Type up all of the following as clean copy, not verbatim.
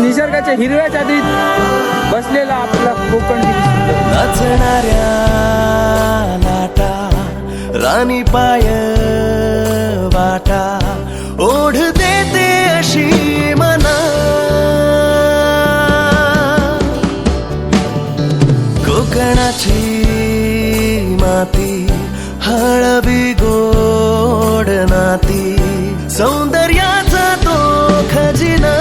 निसर्गाच्या हिरव्या चादरीत बसलेला आपला कोकण नाचणाऱ्या लाटा राणी पाय वाटा ओढ देते अशी मना कोकणाची माती हळवी गोड नाती सौंदर्याचा तो खजिना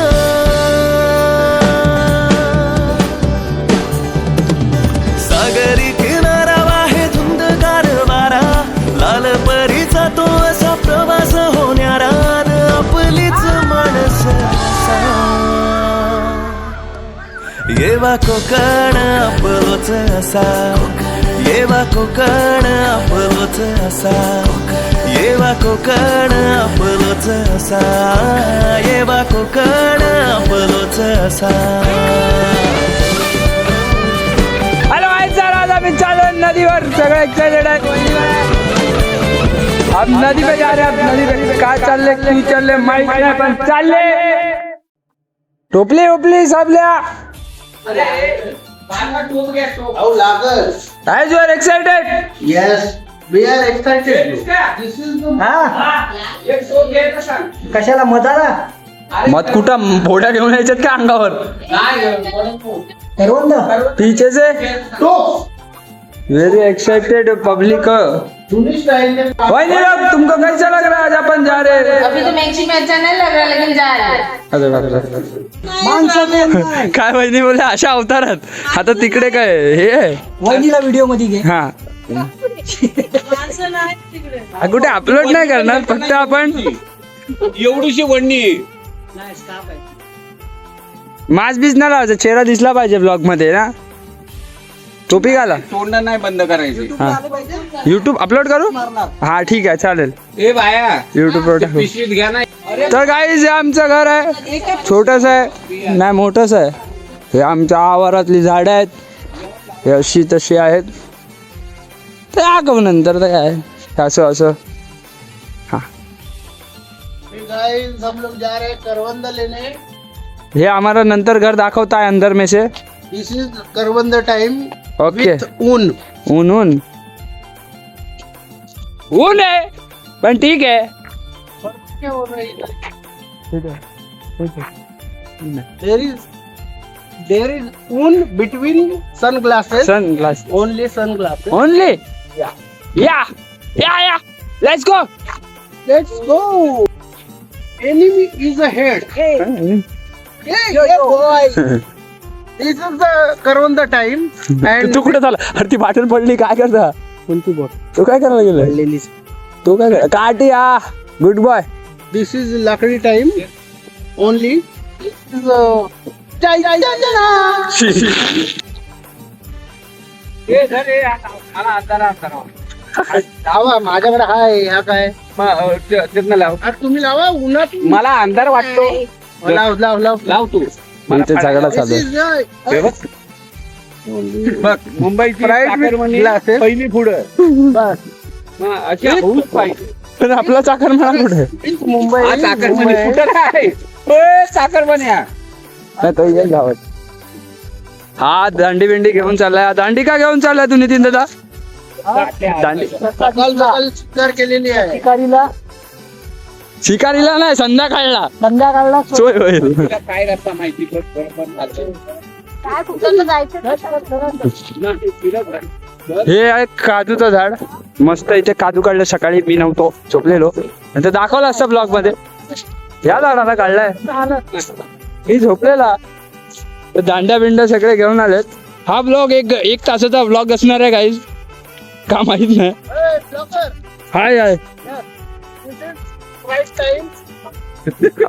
सागरी किनारा वाहे धुंदगार वारा लाल परीचा तो असा प्रवास होणारा आपलीच माणस येवा कोकण आपलोच असा येवा कोकण आपलोच असा येवा कोकण आपलोच असा येवा कोकण आपलोच असा आम्ही चालू नदीवर सगळे एक्साइटेड आहेत अब नदी पे जा रहे हैं नदी पे काय चालले क्यों चालले माहित नाही पण चालले टोपली उपली सबल्या Guys, you are excited? Yes, we are excited. कशाला मताला मत कुठं फोड्या घेऊन यायच्यात का अंगावर पीछे से वेरी एक्साइटेड पब्लिक भाई नहीं लोग तुमको कैसा लग रहा है आज अपन जा रहे हैं अभी तो मैक्सी में अच्छा नहीं लग रहा लेकिन जा रहे हैं अरे काय वहिनी बोले अशा अवतारात आता तिकडे काय हे वहिनीला व्हिडिओ मध्ये घे हा कुठे अपलोड नाही करणार फक्त आपण एवढीशी वडणी मास्क बीस ना लावायचा चेहरा दिसला पाहिजे ब्लॉग मध्ये ना टोपी घाला तोंड नाही बंद करायची हा युट्यूब अपलोड करू हा ठीक आहे चालेल ए बाया युट्यूब वर टाकू पिशवीत घ्या ना तर गाईज हे आमचं घर आहे छोटस आहे नाही मोठंच आहे हे आमच्या आवारातली झाडं आहेत हे अशी तशी आहेत ते दाखव नंतर तर काय असं असं हा हम लोग जा रहे हैं करवंद लेने हे आम्हाला नंतर घर दाखवता है अंदर में से दिस इज करवंद टाइम ओके ऊन ऊन ऊन ऊन आहे पण ठीक आहे there is ऊन between sunglasses sun glass only sunglasses only या या let's go let's go enemy is ahead hey boy this is the करवंद time and तू कुठे झाला अरे ती बाटल पडली काय करता कोणती बॉट तू काय करायला गेला तू काय कर काटिया गुड बॉय this is लाकडी time only this is लावा माझ्याकडे हाय ह्या काय तिथनं लाव अरे तुम्ही लावा उन्हात मला अंधार वाटतो लाव लाव लाव लाव तू इथे झगडा चालू आहे. बघ मुंबईची चाकरमानी glasses. पहिली पुढं अशी होऊच पाहिजे पण आपला चाकर म्हणा कुठे मुंबई हा चाकरमानी कुठं काय ओय, चाकरमान्या नाही तो येईल गावात हा दांडी बिंडी घेऊन चाललाय दांडी का घेऊन चाललाय तू नितीन दादा दांडी सकाळ सकाळ शिकार केलेली आहे शिकारीला नाही संध्याकाळला संध्याकाळला सोय होईल तुला काय रस्ता माहिती बरोबर काय कुठं जायचं हे आहे काजूचं झाड मस्त इथे काजू काढले सकाळी मी नव्हतो झोपलेलो नंतर दाखवलं असतं ब्लॉग मध्ये या झाडाला काढलाय ही झोपलेला तर दांड्या बिंड्या सगळे घेऊन आलेत हा ब्लॉग एक तासाचा ब्लॉग असणार आहे काहीच का माहित नाही हाय हाय Sprite time.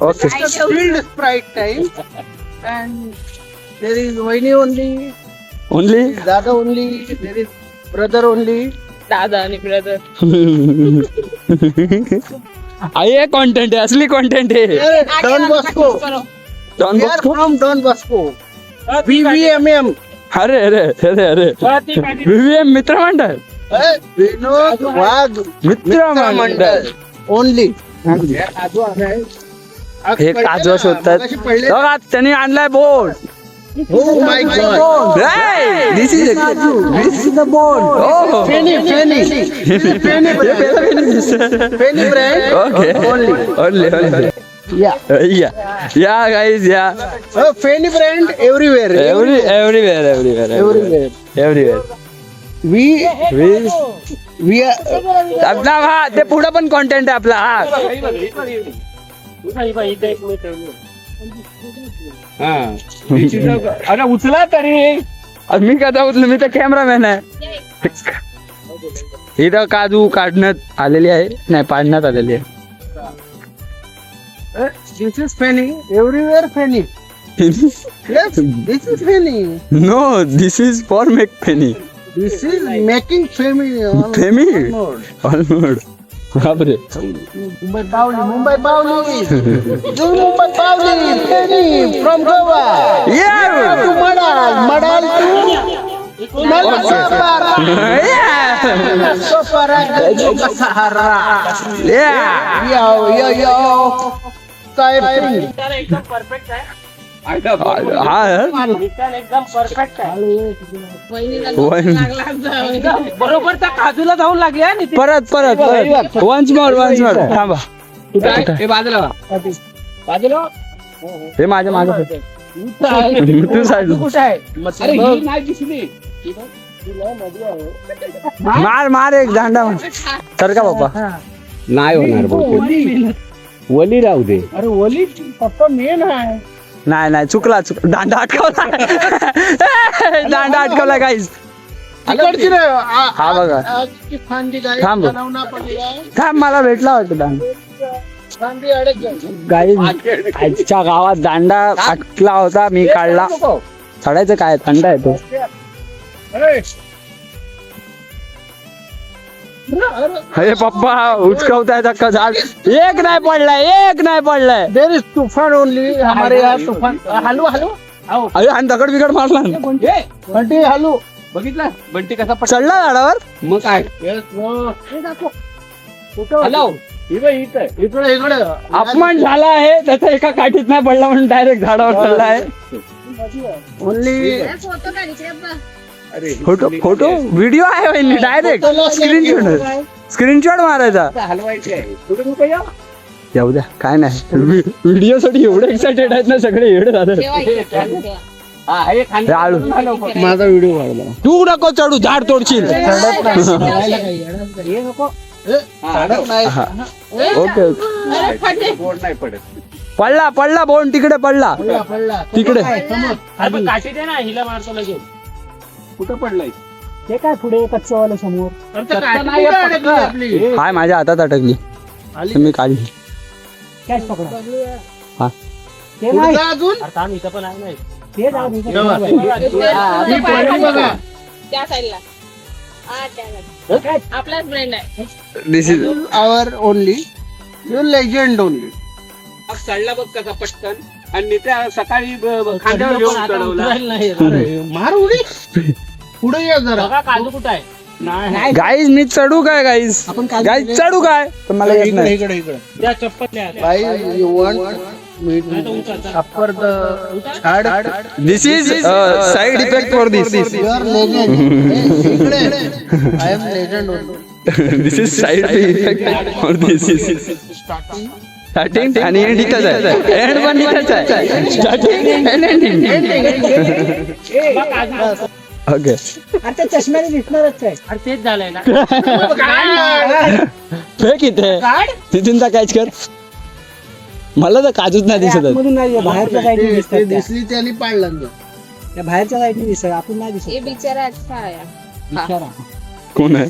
Okay Filled Sprite time. And there is Vaini only, only Dada only, there is brother only. दादा आणि ब्रदर हे कॉन्टेंट आहे असली कॉन्टेंट आहे Don Bosco. Don We are Bosco from Don Bosco. VVMM. अरे अरे अरे अरे VVM मित्र मंडळ विनोद वाघ मित्र मंडळ only. हे काजू शोधतात बघा, त्यांनी आणलाय बोट. Oh my God. This is the boat. Fanny brand. Okay only Yeah. या गाईज या. Fanny brand everywhere. Everywhere. We are. आपला हा ते पुढं पण कॉन्टेंट आहे आपला. हा अरे उचला तरी. मी कदा उचलो, मी तर कॅमेरामॅन आहे. इथं काजू काढण्यात आलेली आहे, नाही पाडण्यात आलेली आहे. This is Fanny. Everywhere Fanny. Yes, this is Fanny. No, this is for make feni. This is making Fanny. फेमी ऑलमोड. बापरे. Mumbai Pauli. This is Mumbai Pauli. Fanny from Goa. Yeah. To Madal to Malapasapara. Sahara. Yeah. Yo. Typing. एकदम perfect आहे. हा एकदम perfect आहे. बरोबर त्या काजूला जाऊन लागले हा नितीन. परत वन्स मोर थांबा. हे बाजूला हे माझ्या मागे तू साईड कुठे आहे? अरे ही नाही दिसली. मार एक दांडा तर का बाप्पा. नाही होणार वली राहू दे. अरे वली पप्पा मेन आहे. नाही चुकला दांडा अटकवला गाईज. इकडची रे. हा बघा, की फांदी गाई थांब. बनवणं पडेगा. थांब, मला भेटला वाटतं दांडा. फांदी अडक जाईल. गाईज आजच्या गावात दांडा अटकला होता, मी काढला. चढायचं काय, थंड आहे तो. अरे पप्पा उचकवताय का झाड. एक नाही पडलाय. There is तूफान only. हमारे यहाँ तूफान. हलू. अरे आणि दगड बिगड मारला. बंटी हलू. बघितलं बंटी कसा चढला झाडावर. मग काय हॅलो इकडे. अपमान झाला आहे त्याचा, एका काठीत नाही पडला म्हणून डायरेक्ट झाडावर चढला आहे. ओनली फोटो व्हिडिओ आहे वहिनी. डायरेक्ट स्क्रीनशॉट मारायचा. हलवायचे जाऊ द्या, काय नाही. व्हिडिओ साठी एवढे एक्साइटेड आहेत ना सगळे, एवढे झाले. आळू. माझा व्हिडिओ वाढला. तू नको चढू, झाड तोडशील. ओके बोर्ड नाही पडत. पडला बोन तिकडे पडला. तिकडे काठी दे ना, हिला मारतो लगेच. कुठं पडलाय ते काय पुढे कच्चवाला समोर. हाय माझ्या हातात अटकली, मी काढली. कॅच पकडा. हा. ते नाही अजून. इथं पण आहे नाही. ते जाऊ दे. त्या साईडला आपलाच ब्रँड आहे. This is our only. You legend only. मग चढला बघ कसा पटकन. आणि त्या सकाळी खांद्यावर घेऊन चढवला. मार उडी. पुढे ये जरा. काजू कुठं आहे? गाईज मी चढू काय गाईज चढू काय, पण मला येत नाही. इकडे त्या चप्पल यू वांट अपर द झाड. This is side effect for this. You are legend. इकडे I am legend only. This is side effect for this. Starting आणि एंड इथंच आहे. एंड पण इथंच आहे. Starting and ending. ओके. आता चष्म्याने दिसणारच आहे. अरे तेच झालंय ना. फेक इथे तिथून तर कॅच कर. मला तर काजूच नाही दिसत. बाहेरच्या साईडने दिसते. दिसली त्याने पाडला. त्या बाहेरच्या साईडने दिसत, आपण नाही दिसत. ये बिचारा अच्छा है. कोण आहे?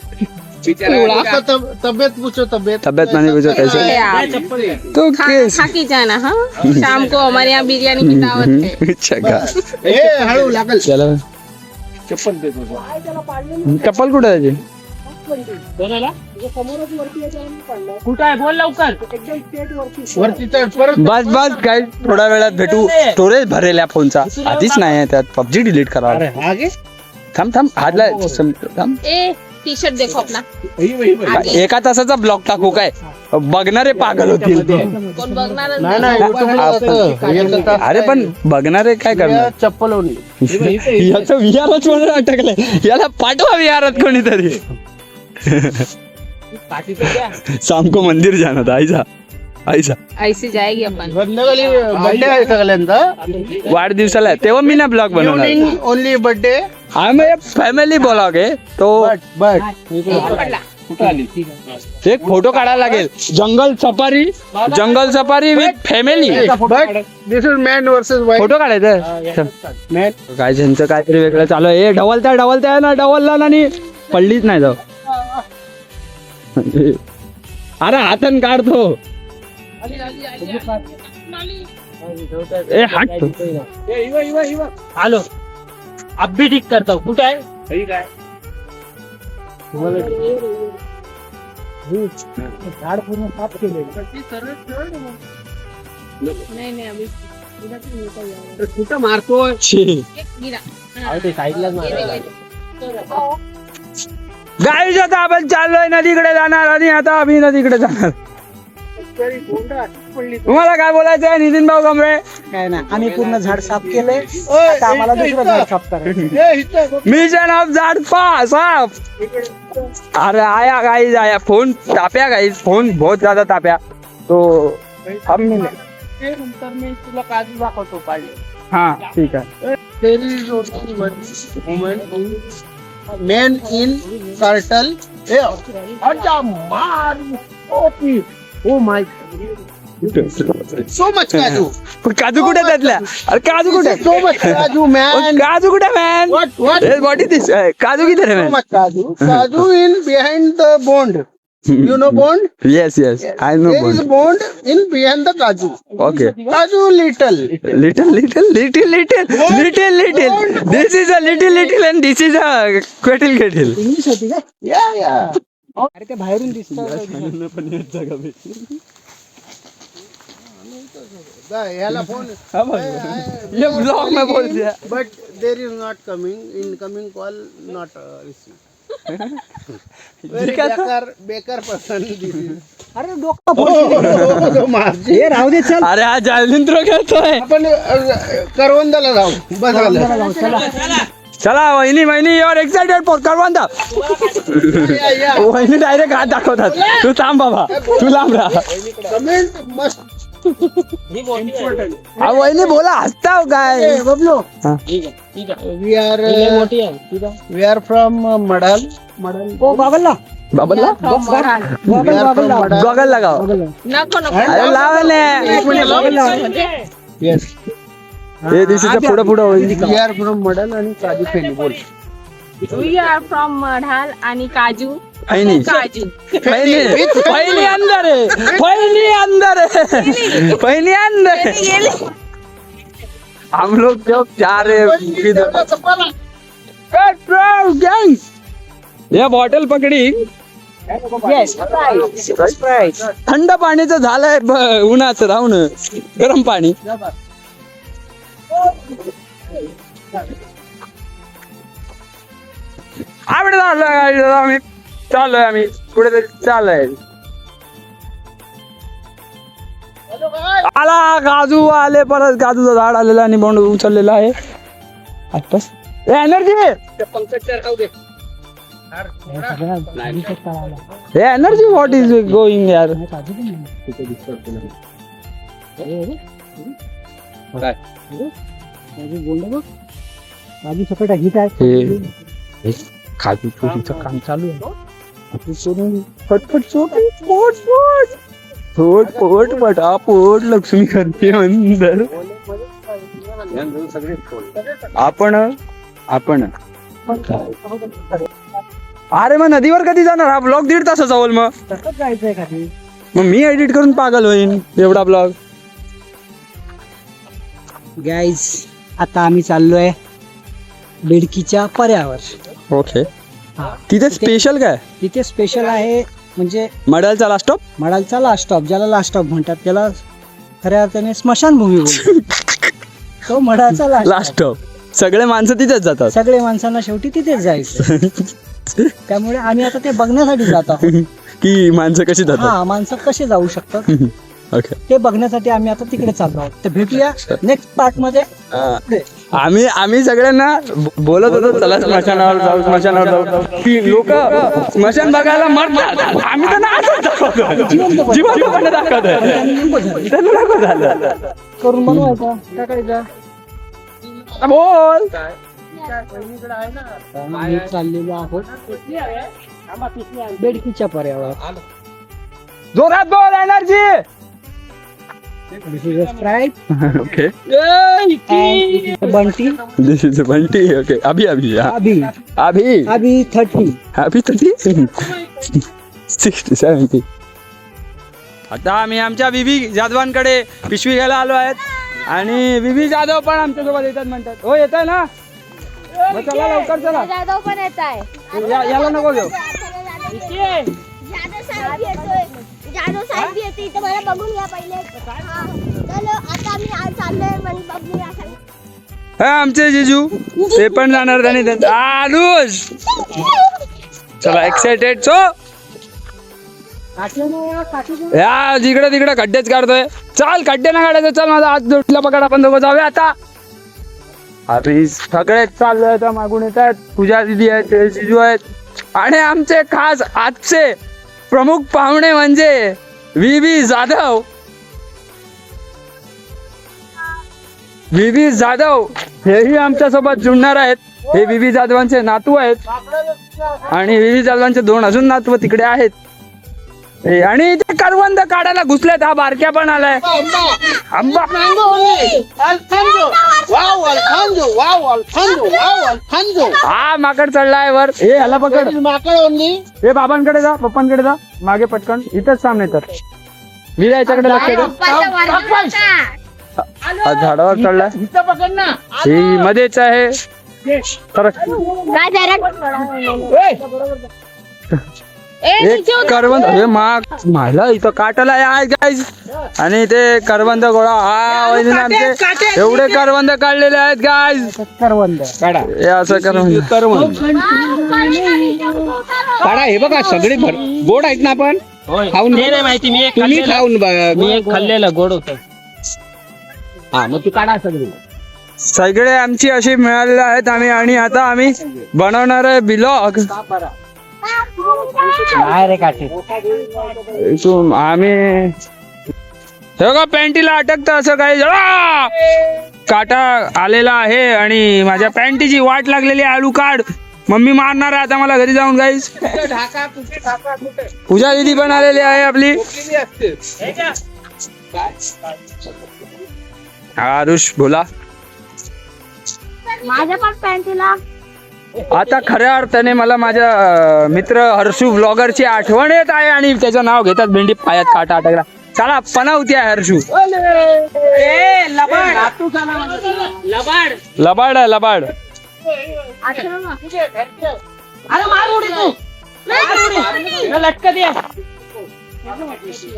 आपका तबियत पूछो. तबियत मैंने पूछा कैसे. तो केस खा की जाना. हाँ, शाम को हमारे यहाँ बिरयानी की दावत है. अच्छा का. हळू लागल. चला चप्पल देतो. चप्पल कुठे आहे त्याची? कुठं आहे बोल लवकर. वरती चढ परत. बस काय थोड्या वेळात भेटू. स्टोरेज भरेल या फोनचा, आधीच नाही आहे त्यात. पबजी डिलीट करा. आगे थांब हातला थांब. ए टी शर्ट देखो अपना एका तासाचा ब्लॉग टाकू काय बघणारे पागल होतील कोण बघणार नाही नाही युट्यूबला होतं. एक तास अरे पण बघणारे काय करणार चप्पल होणी याचं विहारच म्हणून अटकलंय याला पाठवा विहारात कोणीतरी शाम को मंदिर जाना था ऐसा ऐसा ऐसी जाएगी अपन संध्याकाळी बर्थडे आहे सगळ्यांचा वाढदिवसाला आहे. तेव्हा मी ना ब्लॉग बनवणार इव्हनिंग ओनली बर्थडे आम्ही फॅमिली ब्लॉग आहे तो बट पडला एक फोटो काढायला लागेल jungle safari with family but this is man versus wife photo काढायचं मॅन काय ज्यांचं काहीतरी वेगळं चालू आहे ढवलत्या ना डवलला आणि पडलीच नाही जाऊ अरे हातन काढतो ए हट आलो अब भी ठीक करता हूँ कुठे आहे ठीक आहे झाड पूर्ण साफ केले नाही अभी कुठं मारतोय गिरा ते साईडला गाईज आता आपण चाललोय नदीकडे जाणार आणि आता आम्ही नदीकडे जाणार तुम्हाला काय बोलायचं आहे नितीन भाऊ कमरे काय ना आम्ही पूर्ण झाड साफ केलंय आता आम्हाला दुसरं झाड साफ करायचं मिशन ऑफ झाड साफ अरे आया गाइस आया फोन ताप्या गाइस फोन बहुत ज्यादा ताप्या तो हम मिले नंतर मी तुला काजू दाखवतो पाहिजे हाँ ठीक है there is only one woman man in turtle अच्छा मार oh my so much काजू काजू कुठे त्यातल्या अरे काजू कुठे so much काजू man काजू कुठे मॅन what व्हॉट इज दिस काजू किधर है so मॅन much काजू in behind the bond you know bond yes yes I know there is bond in behind the काजू ओके काजू little little this is a little and this is a kettle English होती का yeah अरे ते बाहेरून दिसत ह्याला phone ये ब्लॉग में बोल दिया but there is not coming incoming call not received very बेकार person this is अरे डोका हे राहू दे चल अरे हा जालिंद्र खेळतोय आपण करवंदाला जाऊ बस झालं चला वहिनी युअर एक्साइटेड फॉर करवंदा वहिनी डायरेक्ट हात दाखवतात तू थांब बाबा तू लांब राहा कमेंट मस्ट हा वहिनी बोला हसताव काय बबलो ठीक आहे वी आर मोठी आहे ठीक आहे वी आर फ्रॉम मडाल ओ बाबला बाबला गॉगल लगाव नको अरे लावले येस हे दिवशीच्या पुढे होईल वी आर फ्रॉम मडाल आणि काजू फेनी बोल वी आर फ्रॉम मढाल आणि काजू पहिली अंदर है पहिली अंदर है हम लोग जब जा रहे गैंग ये बॉटल पकडी थंड पाणीचं झालंय उन्हाचं राहून गरम पाणी आवडे आम्ही चाललोय आम्ही पुढे तरी चाललोय आला काजू आले परत काजूचं झाड आलेलं आणि बोंड उचललेलं आहे आत्ताच energy energy what is going यार माझी सकट हिट आहे काजू चोरीचं काम चालू आहे फटफट पटापट लक्ष्मी करते अंदर आपण अरे मग नदीवर कधी जाणार हा ब्लॉग 1.5 तासाचा होईल मग मी एडिट करून पागल होईन एवढा ब्लॉग गाईज आता आम्ही चाललोय बेडकीच्या पर्यावर ओके तिथे स्पेशल काय तिथे स्पेशल आहे म्हणजे मडालचा लास्ट स्टॉप मडालचा लास्ट स्टॉप ज्याला लास्ट स्टॉप म्हणतात त्याला खऱ्या अर्थाने स्मशानभूमी बोलतात तो मडालचा लास्ट स्टॉप सगळे माणसं तिथेच जातात सगळे माणसांना शेवटी तिथेच जायचं त्यामुळे आम्ही आता ते बघण्यासाठी जात आहोत. की माणसं कशी जातात. हा माणसं कसे जाऊ शकतात ओके. ते बघण्यासाठी आम्ही आता तिकडे चाललो आहोत. तर भेटूया नेक्स्ट पार्ट मध्ये. आम्ही सगळ्यांना बोलत होतो चला स्मशानावर जाऊ की लोक स्मशान बघायला मरतात. आम्ही त्यांना असंच दाखवतो. जिवंतपणे दाखवतोय. त्यांना नको झालं. करून बनवायचा टाकायचा. बोल. आम्ही चाललेलो आहोत बेडकीच्या पर्यावरणात. जोरात बोल. Energy. This is a Sprite. Okay. Bunty. This is Bunty. Okay. अभी अभी अभी 30. हॅपी 60 70. आता आम्ही आमच्या विवी जाधवांकडे पिशवी घ्यायला आलो आहेत आणि विवी जाधव पण आमच्यासोबत येतात म्हणतात. हो येत आहे ना. मग चला लवकर चला. जाधव पण येत आहे. याला नको घेऊ. जाधव साहेब बी येते इथं मला बघून घ्या पहिले. चलो आता आम्ही चाललोय बघूया. हा आमचे जिजू ते पण जाणार त्यांनी आलूस. चला एक्साइटेड. सो या जिकडे तिकडे खड्डेच काढतोय. चाल खड्डे ना काढायचं. चल माझा हात जोडला पकड. आपण दोघं जाऊया आता. अरे सगळेच चाललोय आता. मागून येत आहेत. पूजा दिदी आहेत. जिजू आहेत आणि आमचे खास आजचे प्रमुख पाहुणे म्हणजे विवी जाधव. विवी जाधव हेही आमच्या सोबत जुळणार आहेत. हे विवी जाधवांचे नातू आहेत आणि विवी जाधवांचे 2 अजून नातू तिकडे आहेत. आणि ते करवंद काढायला घुसलेत. हा बारक्या पण आलाय. आंबा. हा माकड चढलाय वर. हे ह्याला पकड. हे बाबांकडे जा. पप्पांकडे जा. मागे पटकन. इथंच सामने तर मी याच्याकडे लक्ष द्या. झाडावर चढलाय. ही मध्येच आहे. एक करवंद. हे मायला इथं काटाला आहे गाईज. आणि ते करवंद गोळा. हा वहिनी आमचे एवढे करवंद काढलेले आहेत गाईज. करवंद काढा. हे असं करवंद काढा. हे बघा सगळे गोड आहेत ना. आपण खाऊन नाही माहिती. मी एक तुम्ही खाऊन बघा. मी एक खाल्लेलं गोड होतं. हा मग तू काढा सगळे. सगळे आमची अशी मिळालेले आहेत. आणि आता आम्ही बनवणार आहे ब्लॉग. रे काटे. आम्ही हे बघा पॅन्टीला अटकतं असं काही. काटा आलेला आहे आणि माझ्या पॅन्टीची वाट लागलेली आहे. आलू काढ. मम्मी मारणार आहे आता मला घरी जाऊन गाईस. पूजा दिदी पण आलेली आहे आपली. आरुष बोला. माझ्या पण पॅन्टीला आता खऱ्या अर्थाने मला माझ्या मित्र हर्षू ब्लॉगरची आठवण येत आहे आणि त्याचं नाव घेतात. भेंडी पायात काटा अटकला. चला पनावती आहे हर्षू. लबाड आहे लबाड. लटक दे.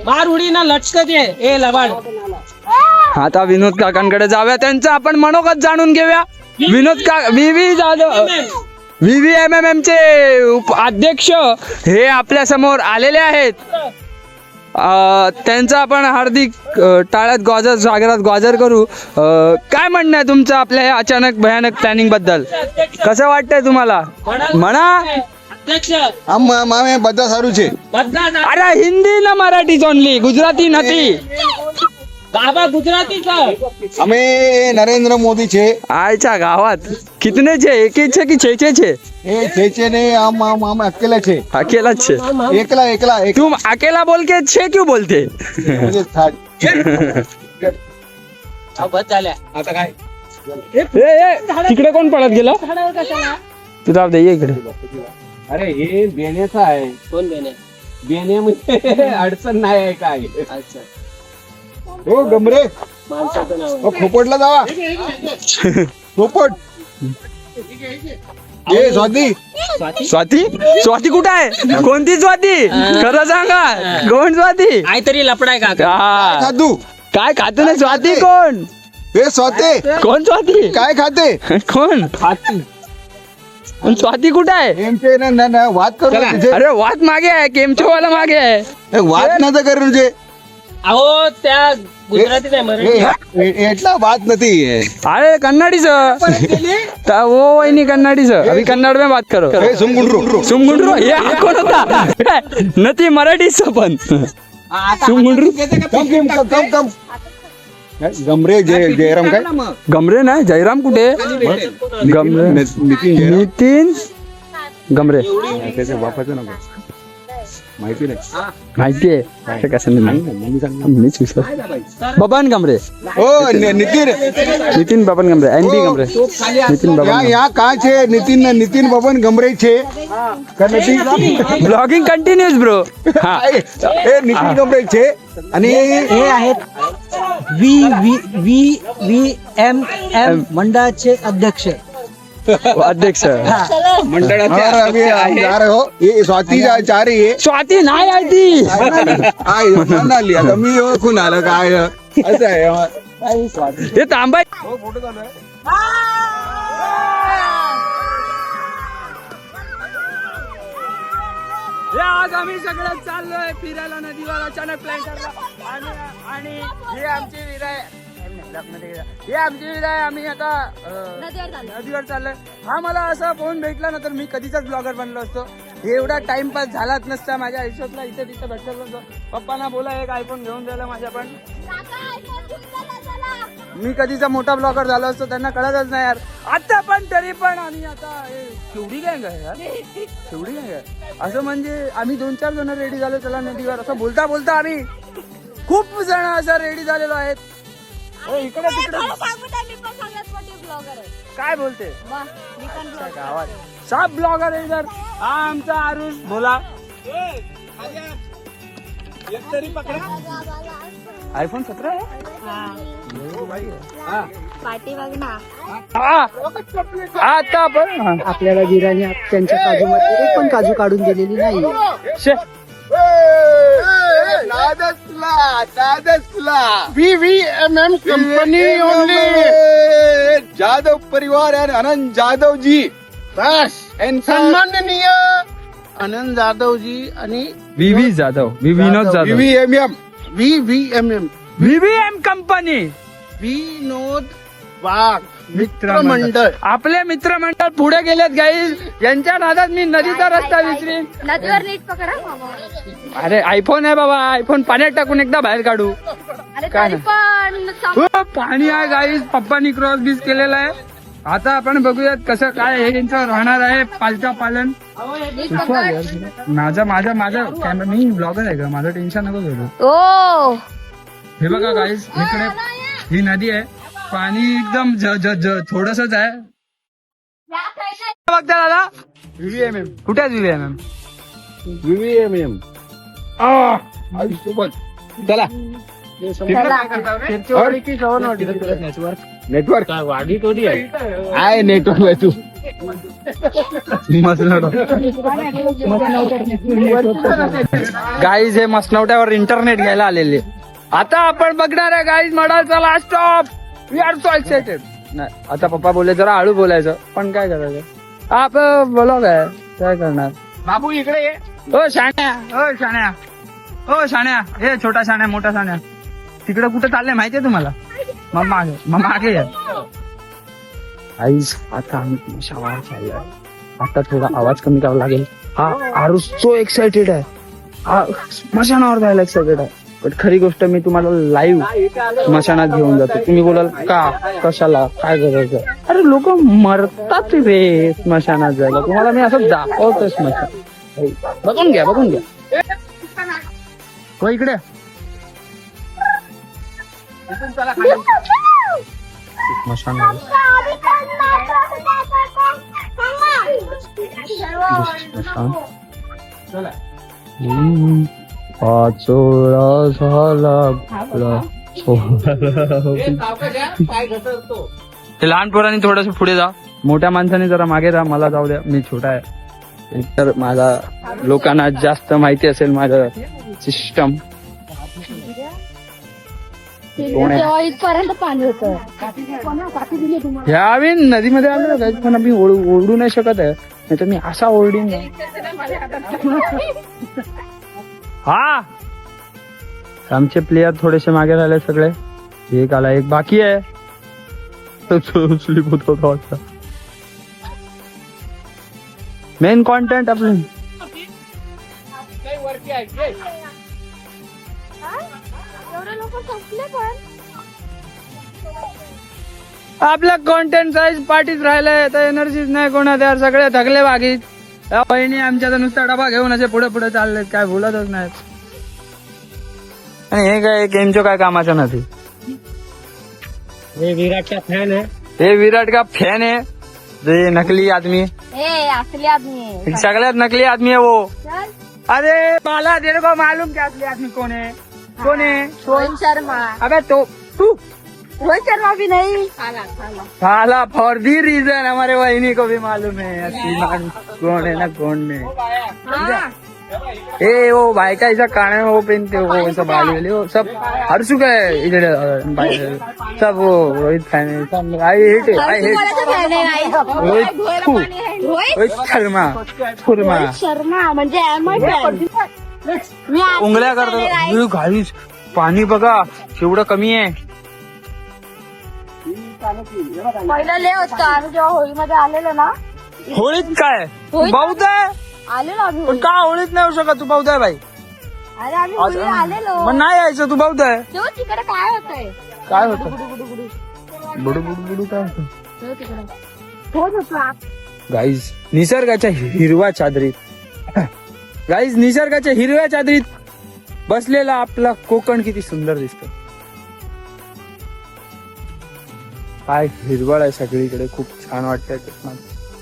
मार उडी ना लटक दे. ए लबाड. आता विनोद काकांकडे जाऊया. त्यांचं आपण मनोगत जाणून घेऊया. विनोद का विवी जाधव VVMMM चे अध्यक्ष हे आपल्या समोर आलेले आहेत. त्यांचा आपण हार्दिक टाळ्यात ग्वाजर सागरात ग्वाजर करू. काय म्हणणं आहे तुमचं आपल्या हे अचानक भयानक प्लॅनिंग बद्दल? कसं वाटतंय तुम्हाला? म्हणा. બધા સારું છે. अरे हिंदी ना मराठी ओनली. गुजराती નથી. बाबा गुजराती का? અમે નરેન્દ્ર મોદી છે. आयच्या गावात कितने छे? एक छे की छे छे? એ છે ને આમ અકેલા છે. अकेला छे. એકલા तुम अकेला बोल के छे क्यों बोलते? बस झाल्या. आता काय तिकडे कोण पळत गेलं? तू जाऊ दे इकडे. अरे हे बेण्याचा आहे. कोण देणे? बेण्यामध्ये अडचण नाही आहे काय. अच्छा. हो गमरे माणसाचं नाव. खोपटला जावा. खोपट. ए स्वाती. स्वाती कुठं आहे? कोणती स्वाती? खरं सांगा. कोण स्वाती? काहीतरी लपडाय का? हा. खातू काय खाते ना? स्वाती कोण? ए स्वाते कोण स्वाती? काय खाते? कोण? पण स्वाती कुठे आहे? वाद करू तुझे अरे वाद मागे आहे, केमचो वाला मागे आहे. वाद नका करू तुझे अहो त्या गुजरातीत आहे मराठी. एटला वाद नाही अरे कन्नडीचं तर वो वहिनी कन्नडीचं अभी कन्नड में बात करो. सुमगुंड्रू हे हा कोण होता? नती मराठीचं पण सुमगुंड्रू कम गमरे जयराम काय गमरे नाही, जयराम कुठे? गमरे नितीन गमरे त्याच्या बापाचं नाव काय? माहिती नाही. माहितीये कसं नाही मीच विसर. बबन गमरे, हो नितीन नितीन बबन गमरे, एनबी गमरे, नितीन बबन. या का छे नितीन बबन गमरे छे का नितीन ब्लॉगिंग कंटिन्यूस ब्रो. हा हे नितीन गमरे छे आणि हे आहेत VVVVMM मंडळाचे अध्यक्ष. अध्यक्ष मंडळाचे आम्ही जा रहे हो. ये स्वाती जा रही है. स्वाती नाही आहे ती. आली आता मी ओळखून आलं काय असं आहे. ते तांबा आज आम्ही सगळं चाललोय फिरायला नदीवर. अचानक प्लॅन ठरला आणि हे आमची विहीर आहे. हे आमची विहीर आहे. आम्ही आता नदीवर चाललोय. हा मला असा फोन भेटला ना तर मी कधीचाच ब्लॉगर बनलो असतो. एवढा टाइमपास झालाच नसता माझ्या आयुष्यातला. इथे तिथे भेटलो नसतो. पप्पांना बोला एक आयफोन घेऊन द्यायला माझ्या, पण मी कधीचा मोठा ब्लॉगर झालो असतो त्यांना कळतच नाही यार. आता पण तरी पण आम्ही आता केवढी गँग आहे यार, केवढी गँग आहे. असं म्हणजे आम्ही 2-4 जण रेडी झालो त्याला नदीवर. असं बोलता बोलता आम्ही खूप जण असं रेडी झालेलो आहेत. इकडे तिकडे काय बोलते गावात साप ब्लॉगर आहे इधर. हा आमचा आरुष बोला. आयफोन 17 आहे. आता आपण आपल्याला वीराने त्यांच्या काजूमध्ये एक पण काजू काढून दिलेली नाही. VVMM company only. जाधव परिवार आणि आनंद जाधव जी बस सन्माननीय आनंद जाधव जी आणि व्ही जाधव, व्ही विनोद जाधव, VVMM VVMM व्हीव्हीएम कंपनी, विनोद वाघ मित्रमंडळ. आपले मित्रमंडळ पुढे गेलेत गाईज. यांच्या नादात मी नदीचा रस्ता विसरीन. नदीवर नीट पकडा. अरे आयफोन आहे बाबा, आयफोन पाण्यात टाकून एकदा बाहेर काढू. अरे काय तरी पण हो, पाणी आहे गाईज. पप्पानी क्रॉस बीस केलेला आहे. आता आपण बघूयात कसं काय हे यांचं राहणार आहे पालचा पालन. माझा कॅमेरा, मी ब्लॉगर आहे का, माझं टेन्शन नको घेऊ. ओ हे बघा गाईज, इकडे ही नदी आहे. पाणी एकदम थोडसच आहे. बघता दादा व्हीव्हीएमएम कुठे आहे? व्हीव्हीएमएम सोबत चला नेटवर्क वाढी थोडी आहे. आहे नेटवर्क आहे तू गाईज हे मसनवट्यावर इंटरनेट घ्यायला आलेले. आता आपण बघणार आहे गाईज मडालचा last stop. We are so excited. नाही आता पप्पा बोलले जरा हळू बोलायचं, पण काय करायचं, आप बोला काय करणार. बाबू इकडे ये. ओ शाण्या, ओ शाण्या, ओ शाण्या, हे छोटा शाण्या मोठा शाण्या तिकडे कुठे चाललंय माहितीये तुम्हाला? मग मागे या. आईस आता आम्ही शाळा चाललोय. आता थोडा आवाज कमी करावा लागेल. हा आरुष सो एक्साइटेड आहे. हा स्मशानावर जायला एक्साइटेड आहे. पण खरी गोष्ट मी तुम्हाला लाईव्ह स्मशानात घेऊन जातो. तुम्ही बोलाल का, कशाला, काय करायचं? अरे लोक मरतात रे स्मशानात जायला. तुम्हाला मी असं दाखवतो स्मशान. बघून घ्या हो इकडे. स्मशान पाचोळा झाला. लहान पोरांनी थोडस पुढे जा, मोठ्या माणसाने जरा मागे राहा. मला जाऊ द्या, मी छोटा आहे. तर माझा लोकांना जास्त माहिती असेल माझं सिस्टम. तेव्हा इथपर्यंत पाणी होतं. ह्या आम्ही नदीमध्ये आलो guys, पण आम्ही ओरडू नाही शकत आहे, नाही तर मी असा ओरडीन ना. हा आमचे प्लेयर थोडेसे मागे राहिले सगळे. एक आला, एक बाकी आहे. स्लिप होत होता. मेन कॉन्टेंट आपलं एवढे लोक फसले पण. आपला कॉन्टेंट साईज पार्टीत राहिलंय तर एनर्जीच नाही कोणात यार. सगळे थकले बागीत. या बहिणी आमच्या तर नुसता डबा घेऊन असे पुढे पुढे चाललेत, काय बोलतच नाहीत. आणि हे काय गेमचं काय कामाचं नाही. हे विराटचा फॅन आहे. हे विराट का फॅन है, ये नकली आदमी, ए असले आदमी सगळ्यात नकली आदमी है वो. चल अरे बाला तेरे को मालूम क्या असली आदमी कौन है? कौन है? रोहित शर्मा. अबे तो तू रोहित शर्मा भी नहीं. साला फॉर दी रीजन हमारे वहिनी को भी मालूम है असली मान कौन है ना कौन नहीं. ए वो भाई का ऐसा कान में वो पहनते वो ऐसा बाल वाले वो सब हर्षु का है इधर सब वो रोहित फैन है सब. आई हेट रोहित शर्मा फुर्मा शर्मा म्हणजे मी उंगल्या करतो. घालीस पाणी बघा केवढं कमी आहे. पहिलं ले होतं आम्ही जेव्हा होळीमध्ये आलेलो ना. होळीत काय बौद्ध आहे आलेलो आम्ही पण का होळीत नाही होऊ शकत. तू बौद्ध आहे भाई. अरे आम्ही होळीला आलेलो. मग नाही यायचं, तू बौद्ध आहे. तेव्हा तिकडे काय होतंय. काय होतं बुडू बुडू बुडू काय होतं. गाईज निसर्गाच्या हिरव्या चादरीत गाईज निसर्गाच्या हिरव्या चादरीत बसलेला आपला कोकण किती सुंदर दिसतो. काय हिरवळ आहे सगळीकडे, खूप छान वाटतंय कोकणात.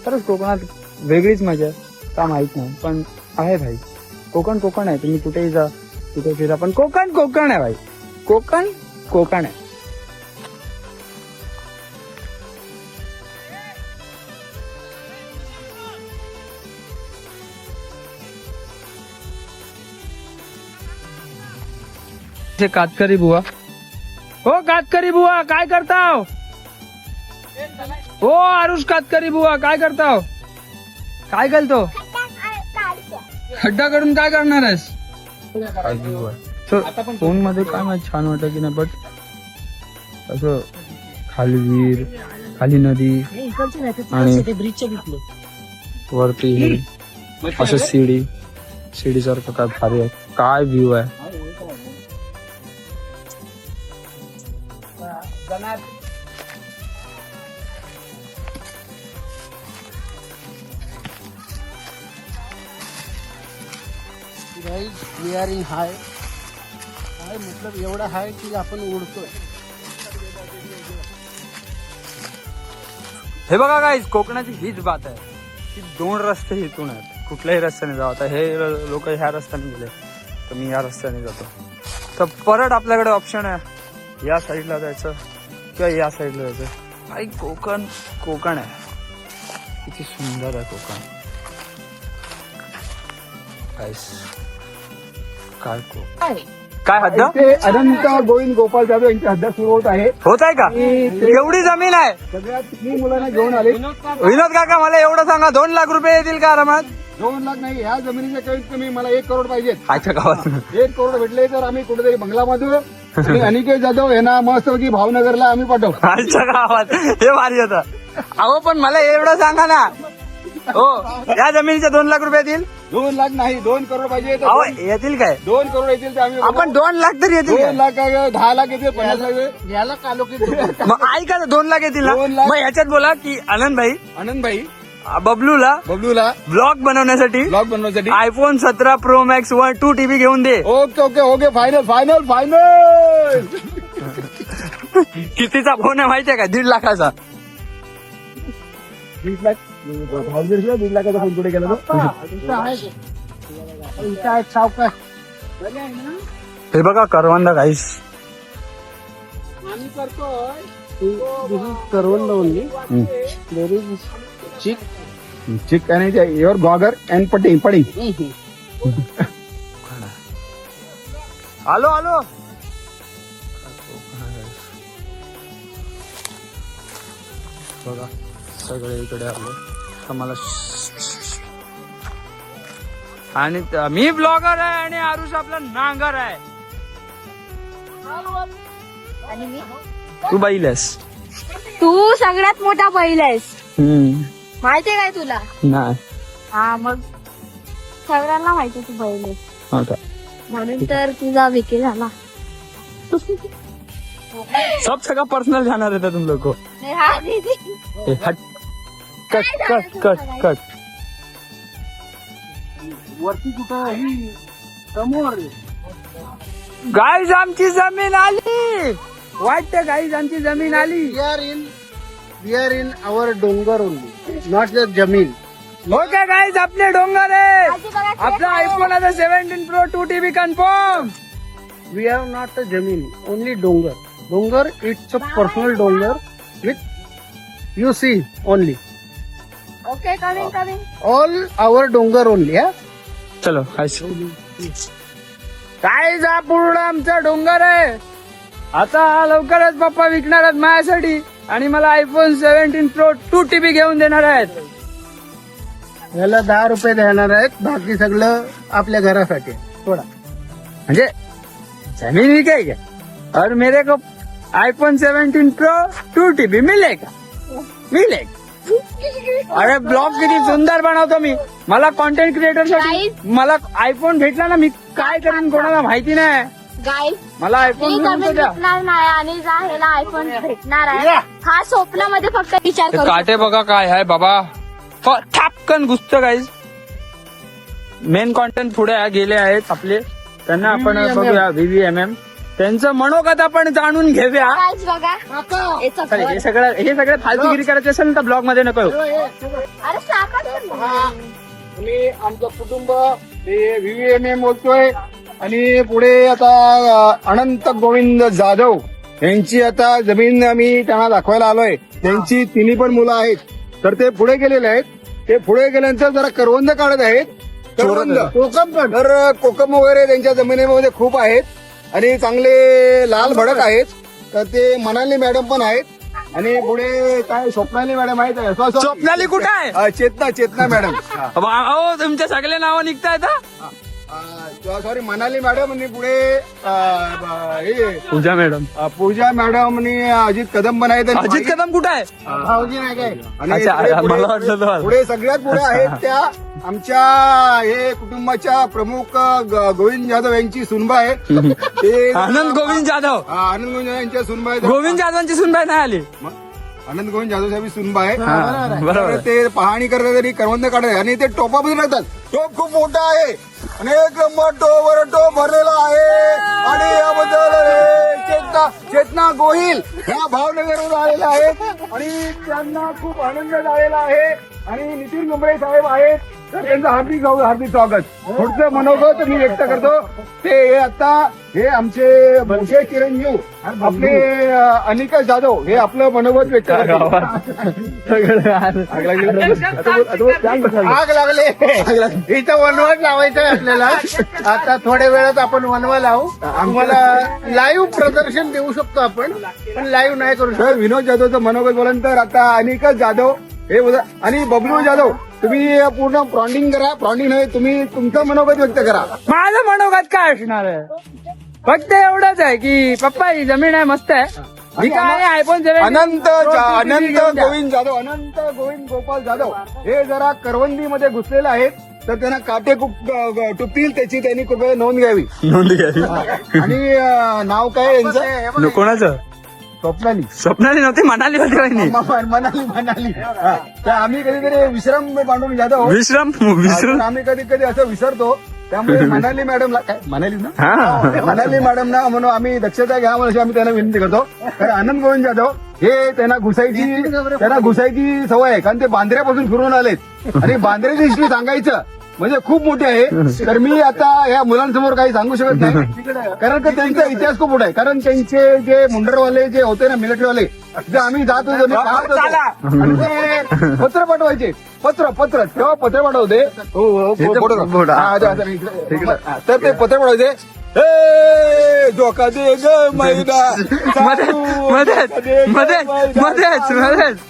खरंच कोकणात वेगळीच मजा आहे का माहित नाही, पण आहे भाई. कोकण कोकण आहे. तुम्ही कुठेही जा कुठे फिरा पण कोकण कोकण आहे भाई. कोकण कोकण आहे. कातकरी बुवा, हो कातकरी बुवा काय करताव. हो आरुष कातकरी बुवा काय करताव. काय करतो खड्डा करून काय करणार आहेस. फोन मध्ये काय माहिती छान वाटत की नाही, बट असं खाली विहीर खाली नदी आणि ब्रिजचे घेतले. वरती असं शिडी सारखं काय भारी आहे. काय व्ह्यू आहे. गाइस वी आर इन हाय. हाय मतलब एवढा हाय की आपण उडतोय. हे बघा गाईज कोकणाची हीच बात आहे की 2 रस्ते इथून आहेत. कुठल्याही रस्त्याने जाऊ. आता हे लोक ह्या रस्त्याने गेले तर मी या रस्त्याने जातो. तर परत आपल्याकडे ऑप्शन आहे या साईडला जायचं किंवा या साईडला जायचं. काही कोकण कोकण आहे. किती सुंदर आहे कोकण. काय हद्द अनंत गोविंद गोपाल जाधव यांची हद्द सुरू होत आहे. होत आहे का. एवढी जमीन आहे. सगळ्यात 3 मुलांना घेऊन आले. विनोद काका मला एवढं सांगा 2 लाख रुपये येतील का आरामात. 2 लाख नाही, ह्या जमिनीच्या कमीत कमी मला 1 करोड पाहिजेत. आजच्या गावात 1 करोड भेटले तर आम्ही कुठेतरी बंगला बांधू आणि अनिकेत जाधव यांना मस्त की भावनगरला आम्ही पाठवू. आजच्या गावात हे भारी होतं. अहो पण मला एवढं सांगा ना. हो या जमिनीचे 2 लाख रुपये येतील. 2 लाख नाही 2 करोड पाहिजे. अहो येतील काय. 2 करोड येतील तर आम्ही आपण 2 लाख तरी येतील 2 काय? लाख काय 10 लाख येतील 50 लाख. याला कालोखी मग ऐका ना 2 लाख येतील ना. 2 लाख. मग ह्याच्यात बोला की आनंद भाई आनंद भाई बबलूला बबलूला ब्लॉग बनवण्यासाठी ब्लॉग बनवण्यासाठी आयफोन 17 प्रो मॅक्स 2 TB घेऊन दे. Okay okay okay final final final. कितीचा फोन आहे माहितीये का. 1.5 लाखाचा. 20 लाख 1.5 लाखाचा फोन कुठे गेला तो. सावकाश. हे बघा करवंदा गाईस. आम्ही करतोय करवंद ओनली. देयर इज चिक चिक आणि युअर ब्लॉगर अँड पडिंग. आलो बघा सगळे इकडे आले तर मला आणि मी ब्लॉगर आहे आणि आरुष आपला नांगर आहे. आणि मी तू बैल आहेस. तू सगळ्यात मोठा बैल आहेस माहितीये काय तुला? नाही हा मग सगळ्यांना माहिती तू बैल आहेस हो का? म्हणून तर तुझा विके झाला. सब सगळं पर्सनल जाणार आहे तुम लोक. हा दीदी. हट कट कट कट कट. वरती कुठं ही समोर गाईज आमची जमीन आली. वाटतं गाईज आमची जमीन आली. वी आर इन आवर डोंगर ओनली, नॉट द जमीन. ओके गाईज आपले डोंगर आहे. आपला आयफोन आता 17 Pro 2 TB confirm. We have not a जमीन, ओनली डोंगर. डोंगर इट्स अ पर्सनल डोंगर with you see only. Okay coming coming. All our डोंगर ओनली. हा चलो काय जा पूर्ण आमचा डोंगर आहे. आता लवकरच पप्पा विकणार आहेत माझ्यासाठी आणि मला आयफोन 17 Pro 2 TB घेऊन देणार आहेत. याला 10 रुपये देणार आहेत, बाकी सगळं आपल्या घरासाठी आहे. थोडा म्हणजे जमीन विकेगी और मेरे को आईफोन 17 Pro 2 TB मिलेगा. अरे ब्लॉग किती सुंदर बनवतो मी. मला कॉन्टेंट क्रिएटर साठी मला आयफोन भेटला ना, मी काय करेन कोणाला माहिती नाही. गाईज मला आयफोन मी घेऊन कमी द्या. भेटणार नाही आणि ह्याला आयफोन भेटणार आहे. हा स्वप्नामध्ये फक्त विचार ते करू. काटे बघा काय आहे बाबा. थापकन घुसतं गाईज. मेन कॉन्टेंट पुढे गेले आहेत आपले, त्यांना आपण बघूया. VVMM त्यांचं मनोगत आपण जाणून घेऊया. गाईज बघा याचं घर. हे सगळं फालतूगिरी करायची असेल ना तर ब्लॉग मध्ये नको येऊ. अरे साखर आणि आमचं कुटुंब हे VVMM बोलतोय. आणि पुढे आता अनंत गोविंद जाधव यांची आता जमीन आम्ही त्यांना दाखवायला आलोय. त्यांची तिन्ही पण मुलं आहेत, तर ते पुढे गेलेले आहेत. ते पुढे गेल्यानंतर जरा करवंद काढत आहेत. करवंद कोकम, तर कोकम वगैरे त्यांच्या जमिनीमध्ये खूप आहेत आणि चांगले लाल भडक आहेत. तर ते मनाली मॅडम पण आहेत. आणि पुढे काय स्वप्नाली मॅडम आहेत. स्वप्नाली कुठे आहे? चेतना मॅडम. अहो तुमच्या सगळे नावं निघतायत. सॉरी मनाली मॅडम आणि पुढे हे पूजा मॅडम. पूजा मॅडम आणि अजित कदम पण आहेत. आणि अजित कदम कुठे आहे? भाऊजी नाही काय. आणि अच्छा, पुढे- मला वाटलं तो. पुढे सगळ्यात पुढे आहेत त्या आमच्या हे कुटुंबाच्या प्रमुख गोविंद जाधव यांची सुनबा आहे. ते आनंद गोविंद जाधव. आनंद गोविंद जाधव यांच्या सुनबा आहेत. गोविंद जाधवांची सुनबाई नाही आली. आनंद गोविंद जाधव साहेब सुनबा आहे. बरोबर. तर ते पाहणी करतात तरी करवंद काढतात आणि ते टोपामध्ये राहतात. टोप खूप मोठा आहे आणि एक नंबर टोपवर टोप भरलेला आहे. आणि याबद्दल चेतना गोहिल ह्या भावनगरवरून आलेल्या आहेत आणि त्यांना खूप आनंद झालेला आहे. आणि नितीन मुंबई साहेब आहेत, तर त्यांचं हार्दिक स्वागत. पुढचं मनोगत मी व्यक्त करतो. ते आता हे आमचे भरसे चिरंजीव आपले अनिका जाधव हे आपलं मनोगत व्यक्त करतात. आग लागले इथं वनवास लावायचं आहे आपल्याला. आता थोड्या वेळात आपण वनवा लावू. आम्हाला लाईव्ह प्रदर्शन देऊ शकतो आपण, पण लाईव्ह नाही करू शकतो. विनोद जाधवचं मनोगत बोलल्यानंतर आता अनिका जाधव हे बोला आणि बबलू जाधव तुम्ही पूर्ण प्रॉन्डिंग करा. प्रॉन्डिंग नाही, तुम्ही तुमचं मनोगत व्यक्त करा. माझं मनोगत काय असणार आहे? फक्त एवढंच आहे की पप्पा ही जमीन आहे मस्त आहे. ही काय आयफोन 17 अनंत गोविंद जाधव, अनंत गोविंद गोपाल जाधव हे जरा करवंदीमध्ये घुसलेले आहेत, तर त्यांना काटे टुपतील त्याची त्यांनी कृपया नोंद घ्यावी. आणि नाव काय यांचं? कोणाचं? स्वप्नाली नव्हती, मनाली होती. मनाली. तर आम्ही कधीतरी विश्राम पांडुरंग जाधव आम्ही कधी असं विसरतो. त्यामुळे मनाली मॅडमला काय मनाली ना मनाली मॅडमना म्हणून आम्ही दक्षता घ्या म्हणून आम्ही त्यांना विनंती करतो. तर आनंद गोविंद जाधव हे त्यांना घुसायची सवय आहे, कारण ते बांद्र्यापासून फिरून आलेत आणि बांद्र्याची हिस्ट्री सांगायचं म्हणजे खूप मोठी आहे. तर मी आता या मुलांसमोर काही सांगू शकत नाही, कारण का त्यांचा इतिहास खूप मोठा आहे. कारण त्यांचे जे मुंडरवाले जे होते ना मिलिटरीवाले, जे आम्ही जात होतो पाहत होतो आणि ते पत्र पाठवायचे. पत्र तेव्हा पत्र पाठवते. तर ते पत्र पाठवायचे ए धोका दे ग मैदा मध्येच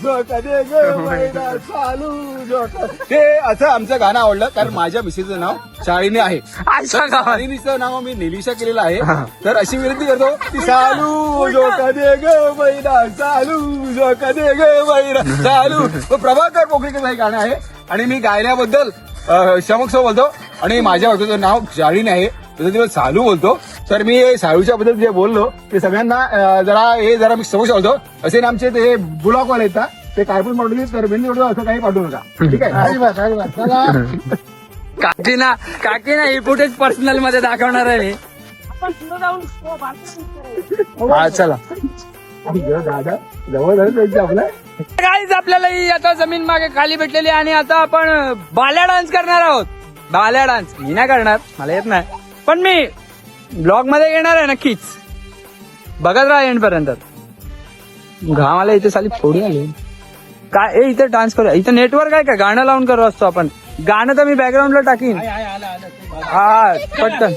धोका दे ग मैदा चालू धोका. ते असं आमचं गाणं आवडलं कारण माझ्या मिसेसचं नाव शाळीने आहे. शाळीनीचं नाव मी निलिशा केलेलं आहे. तर अशी विनंती करतो की चालू धोका दे ग मैदा चालू धोका दे ग मैदा चालू. प्रभाकर पोखरीकर हे गाणं आहे आणि मी गायल्याबद्दल क्षमस्व बोलतो. आणि माझ्या बायकोचं नाव शाळीने आहे त्याचं सालू बोलतो. तर मी सालूच्या बद्दल जे बोललो ते सगळ्यांना जरा मी समोर बोलतो. असे ना आमचे ते ब्लॉगवाले येतात ते कार्टून पाठवून तर बिंदी असं काही पाठवू नका. ठीक आहे. काकीना ही फुटेज पर्सनल मध्ये दाखवणार आहे. हा चला दादा जवळ आपलं काहीच आपल्याला ही आता जमीन मागे खाली भेटलेली आणि आता आपण बाल्या डान्स करणार आहोत. बाल्या डान्स मी नाही करणार, मला येत नाही, पण मी ब्लॉग मध्ये येणार आहे नक्कीच. बघत राहा एंड पर्यंत. घामाला इथे साली फोडी आली काय. इथे डान्स करूया. इथे नेटवर्क आहे का? गाणं लावून करू असतो आपण. गाणं तर मी बॅकग्राऊंडला टाकीन. हा पटकन.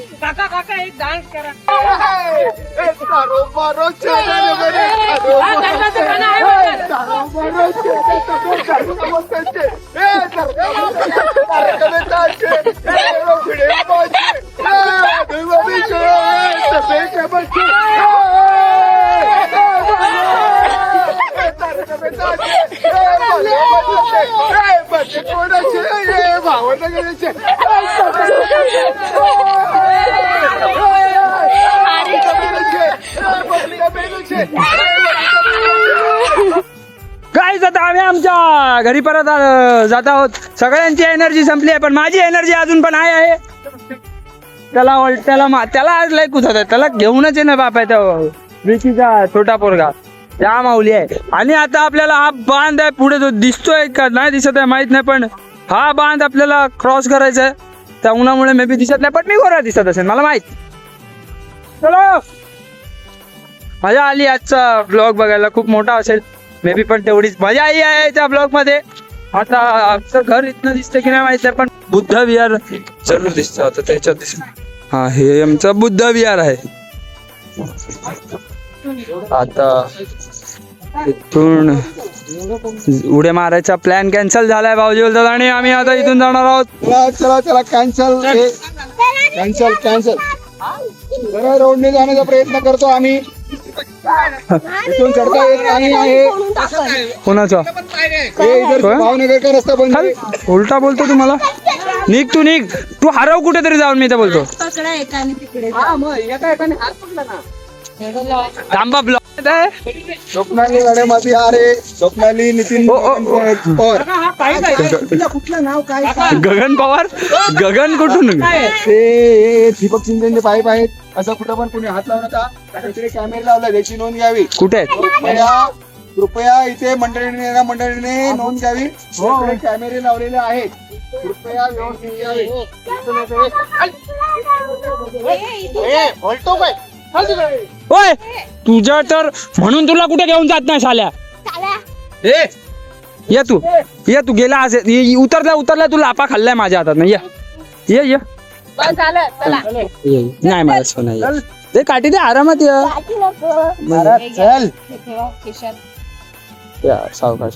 काय जात आम्ही आमच्या घरी परत जात आहोत. सगळ्यांची एनर्जी संपली आहे पण माझी एनर्जी अजून पण आहे. त्याला आज लय कुठं आहे. त्याला घेऊनच आहे ना बाप आहे त्या विकीचा छोटा पोरगा त्या माऊली आहे. आणि आता आपल्याला हा बांध आहे पुढे जो दिसतोय का नाही दिसत आहे माहित नाही पण हा बांध आपल्याला क्रॉस करायचा आहे. त्या उन्हामुळे मे बी दिसत नाही पण मी गोरा दिसत असेल मला माहित. चलो मजा आली. आजचा ब्लॉग बघायला खूप मोठा असेल मे बी पण तेवढीच मजा आई आहे त्या ब्लॉग मध्ये. आता आमचं घर इथनं दिसतं की नाही माहित आहे पण बुद्ध विहार जरूर दिसतं. आता त्याच्यात दिसत. हा हे आमचं बुद्ध विहार आहे. आता इथून उड्या मारायचा प्लॅन कॅन्सल झालाय भाऊजी बोलतात आणि आम्ही आता इथून जाणार आहोत. चला कॅन्सल जरा रोडने जाण्याचा प्रयत्न करतो आम्ही. इथून चढता येत नाही आहे. कोणाचा भावनगरचा रस्ता बंद आहे. उलटा बोलतो तुम्हाला. निघ तू हरव कुठेतरी जाऊन मी तर बोलतो. थांबा ब्लॉक स्वप्नाली मॅडम अभी आ रे. स्वप्नाली नितीन पवार. कुठलं नाव काय? गगन पवार. गगन कुठून? ते दीपक शिंदेचे पाईप आहेत. असं कुठं पण कोणी हात लावू नका. तिकडे कॅमेरा लावला त्याची नोंद घ्यावी. कुठे कृपया इथे मंडळीने नोंद घ्यावी. इकडे कॅमेरे लावलेले आहेत. कृपया व्यवस्थित घ्यावे. ओय तुझ्या तर म्हणून तुला कुठे घेऊन जात नाही साल्या. ये तू गेला असेल. उतरला तू लापा खाल्लाय माझ्या हातात. नाही ये नाही मला सोना ते काठी दे आरामात. चल सावकाश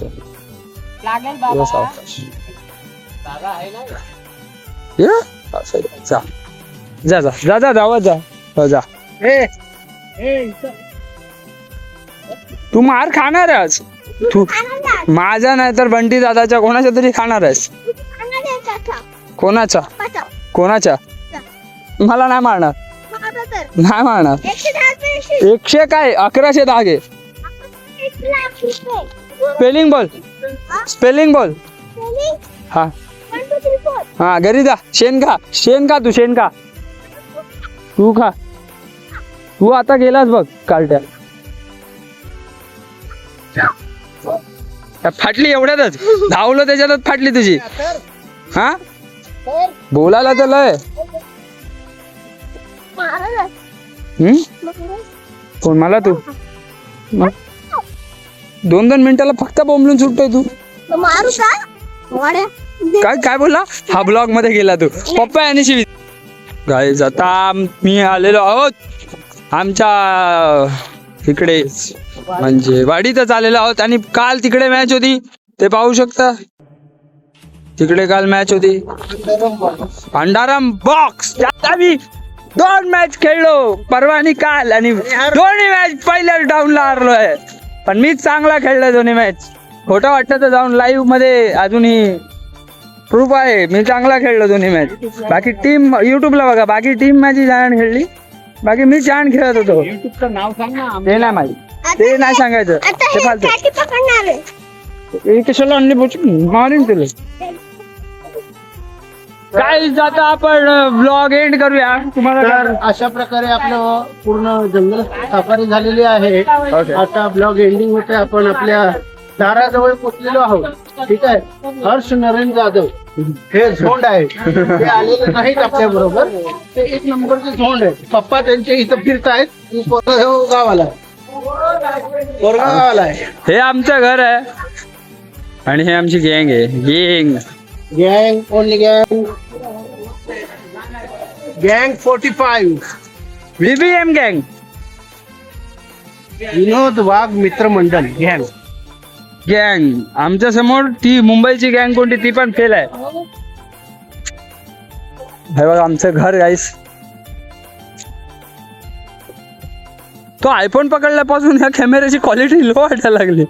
जा. तू मार खाणार आहेस. तू माझा नाही तर बंटी दादाच्या कोणाच्या तरी खाणार आहेस. कोणाच्या मला नाही मारणार. नाही मारणार. 100 काय 1110 घे. स्पेलिंग बोल. हा घरी जा. शेण खा तू खा. तू आता गेलास बघ कार्ट्या. फाटली एवढ्यातच धावलो त्याच्यातच फाटली तुझी. हा बोलायला तर लय. कोण मला? तू 2-2 मिनिटाला फक्त बोंबलून सुटतोय तू. मारू का? काय बोलला? हा ब्लॉग मध्ये गेला तू. पप्पा आणि शिवी गाईज आता मी आलेलो आहोत आमच्या तिकडे म्हणजे वाडीतच आलेलो आहोत आणि काल तिकडे मॅच होती ते पाहू शकता. तिकडे काल मॅच होती भंडारम बॉक्स. त्यात आम्ही 2 मॅच खेळलो परवा आणि काल आणि दोन्ही मॅच पहिल्या डाऊनला हारलोय. पण मीच चांगला खेळलोय दोन्ही मॅच. खोटं वाटतं तर जाऊन लाईव्ह मध्ये अजूनही प्रूफ आहे मी चांगला खेळलो दोन्ही मॅच. बाकी टीम युट्यूबला बघा बाकी टीम माझी छान खेळली बाकी मी छान खेळत होतो. युट्यूबचं नाव सांग ना. ते नाही माहिती ते नाही सांगायचं आता ते हे फालतू. काठी पकडणार आहे. हे कशाला आणली मारीन तुला. काय आता आपण ब्लॉग एंड करूया तुम्हाला तर अशा प्रकारे आपलं पूर्ण जंगल सफारी झालेली आहे. आता ब्लॉग एंडिंग होते. आपण आपल्या दाराजवळ पोहोचलेलो आहोत. ठीक आहे. हर्ष नरेंद्र जाधव हे झोंड आहे ते आलेले नाहीत आपल्या बरोबर. ते 1 नंबरचे झोंड आहे. पप्पा त्यांचे इथं फिरतायत. कोरगाव गावाला आहे. हे आमचं घर आहे आणि हे आमची गँग आहे. गँग ओनली गँग 45 VBM गँग. विनोद वाघ मित्र मंडळ गँग. आमच्या समोर ती मुंबईची गँग कोणती ती पण फेल आहे. हे बघा आमचं घर गाईस. तो आयफोन पकडल्यापासून ह्या कॅमेऱ्याची क्वालिटी लो वाटायला लागली.